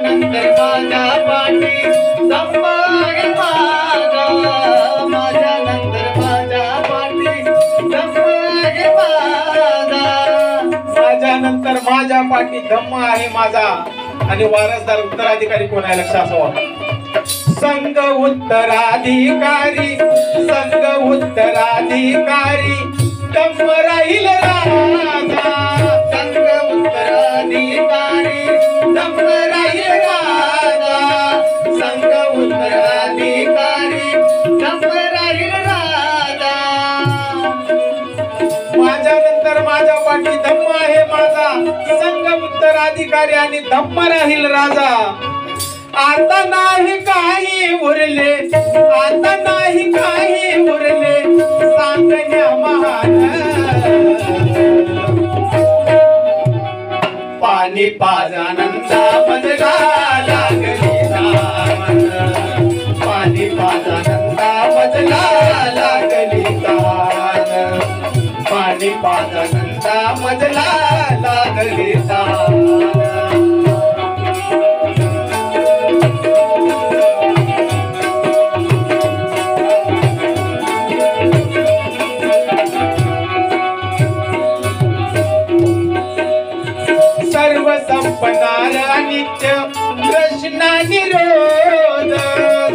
नंतर माझ्या पाठी धम्म आहे माझा, माझ्या नंतर माझ्या पाठी धम्म आहे माझा, माझ्या नंतर माझ्या पाठी धम्म आहे माझा. आणि वारसदार उत्तराधिकारी कोण आहे लक्ष असावा. संघ उत्तराधिकारी, संघ उत्तराधिकारी धम्म राहील राजा, संघ उत्तराधिकारी धम्म राहील राजा, संघ उत्तराधिकारी धम्म राहील राजा. माझ्या नंतर माझ्या पाठी धम्म आहे माझा, संघ उत्तराधिकारी आणि धम्म राहील राजा. आता नाही काही उरले, आता नाही काही उरले सांगण्या महान. पाणी पाजानंदा मजला लागली दामन, पाणी पाजानंदा मजला लागली दामन, पाणी पाजानंदा मजला लागली दामन. सर्व संपणार नित्य कृष्णा निरोध,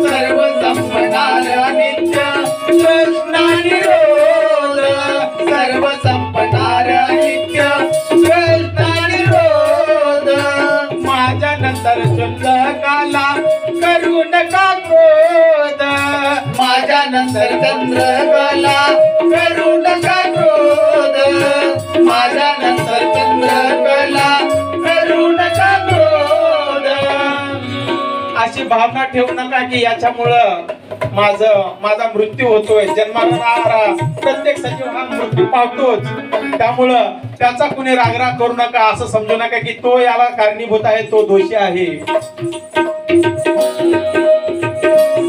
सर्व संपणार नित्य कृष्णा निरोध, सर्व संपणार नित्य कृष्णा निरोध. माझ्या नंतर चंद्रकाला करू नका क्रोध, माझ्या नंतर चंद्रकला करू नका क्रोध, माझ्या नंतर चंद्रकला करू नका क्रोध. अशी भावना ठेवू नका की याच्यामुळं माझा मृत्यू होतोय. जन्माला प्रत्येक सजीव हा मृत्यू पावतोच, त्यामुळं त्याचा कुणी रागराग करू नका. असं समजू नका की तो याला कारणीभूत आहे, तो दोषी आहे.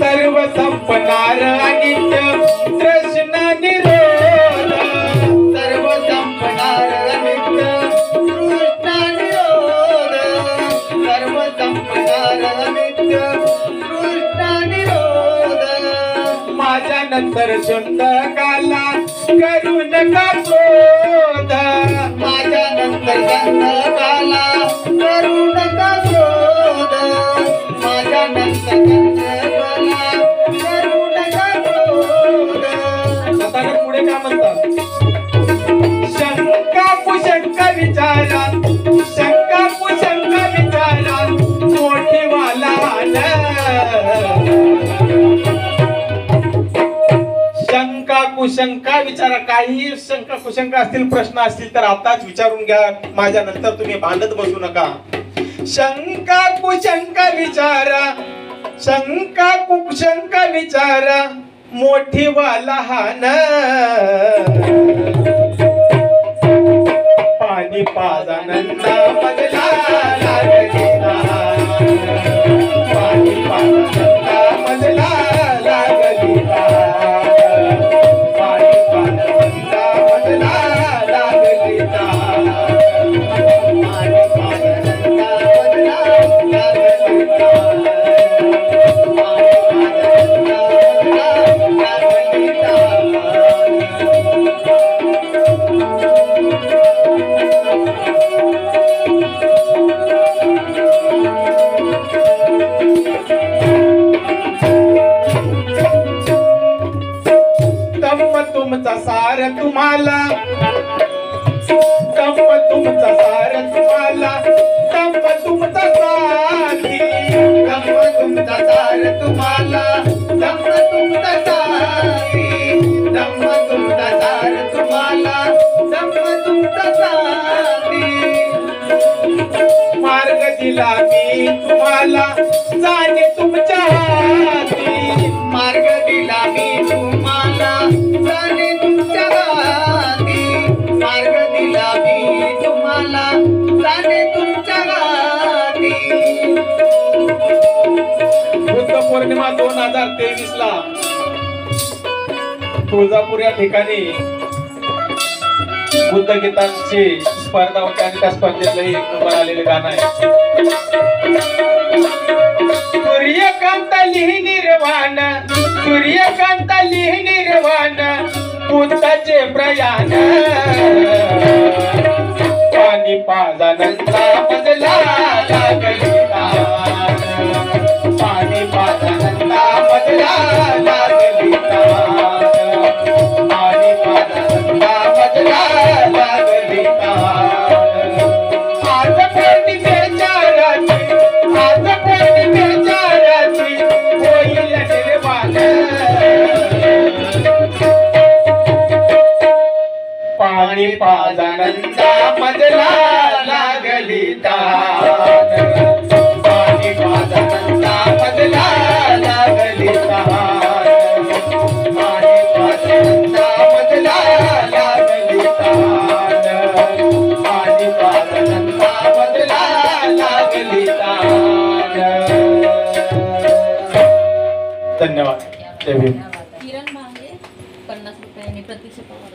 सर्व संपणार नित्य कृष्ण निरोध, सर्व संपणार नित्य कृष्ण निरोध, सर्व संपणार नित्य कृष्ण निरोध. माझ्या नंतर चंद्रकाला करू नका क्रोध, माझ्या नंतर चंद्रकाला करू नका क्रोध, माझ्या नंतर चंद्रकाला करू नका क्रोध. आता पुढे काय म्हणतात. शंका कुशंका विचारा, शंका कुशंका विचारा मोठी वाला शंका कुशंका विचारा. काही शंका कुशंका असतील, प्रश्न असतील तर आताच विचारून घ्या. माझ्या नंतर तुम्ही भांडत बसू नका. शंका कुशंका विचारा, शंका कुशंका विचारा मोठी वा लहान. पाणी पाजानंदा मजला लागली दामन, पाणी पाजानंदा मजला लागली दामन, पाणी पाजानंदा मजला लागली दामन, पाणी पाजानंदा मजला लागली दामन, पाणी पाजानंदा मजला लागली दामन. धम्म तुमचा सार तुम्हाला, धम्म तुमचा सार तुम्हाला, धम्म तुमचा साथी, धम्म तुमचा सार तुम्हाला, धम्म तुमचा साथी, धम्म तुमचा सार तुम्हाला, धम्म तुमचा साथी. मार्ग दिला मी तुम्हाला जाणे तुमच्या हाती, मार्ग दिला मी तुम्हाला जाणे तुमच्या हाती, मार्ग दिला मी तुम्हाला जाणे तुमच्या हाती. बुद्ध पौर्णिमा 2023 ला तुळजापूर या ठिकाणी बुद्ध गीतांची स्पर्धा होती आणि त्या स्पर्धेतलं एक नंबर आलेले गाणं आहे. सूर्यकांत लिहि निर्वाण, सूर्यकांत लिहि निर्वाण, पुताचे प्रयाण पाणी पाजानंता मजला लागली तान, पाणी पाजानंता मजला लागली तान, पाणी पाजानंता मजला लागली तान. आज पौर्णिमेच्या रात्री, आज पौर्णिमेच्या रात्री होईल निर्वाण, पाणी पाजानंता मजला लागली तान, पाणी पाजानंता मजला लागली तान, पाणी पाजानंता मजला लागली तान, पाणी पाजानंता मजला लागली तान. धन्यवाद. जय भीम. किरण मांगे 50 रुपयांनी प्रतीक्षा पवार.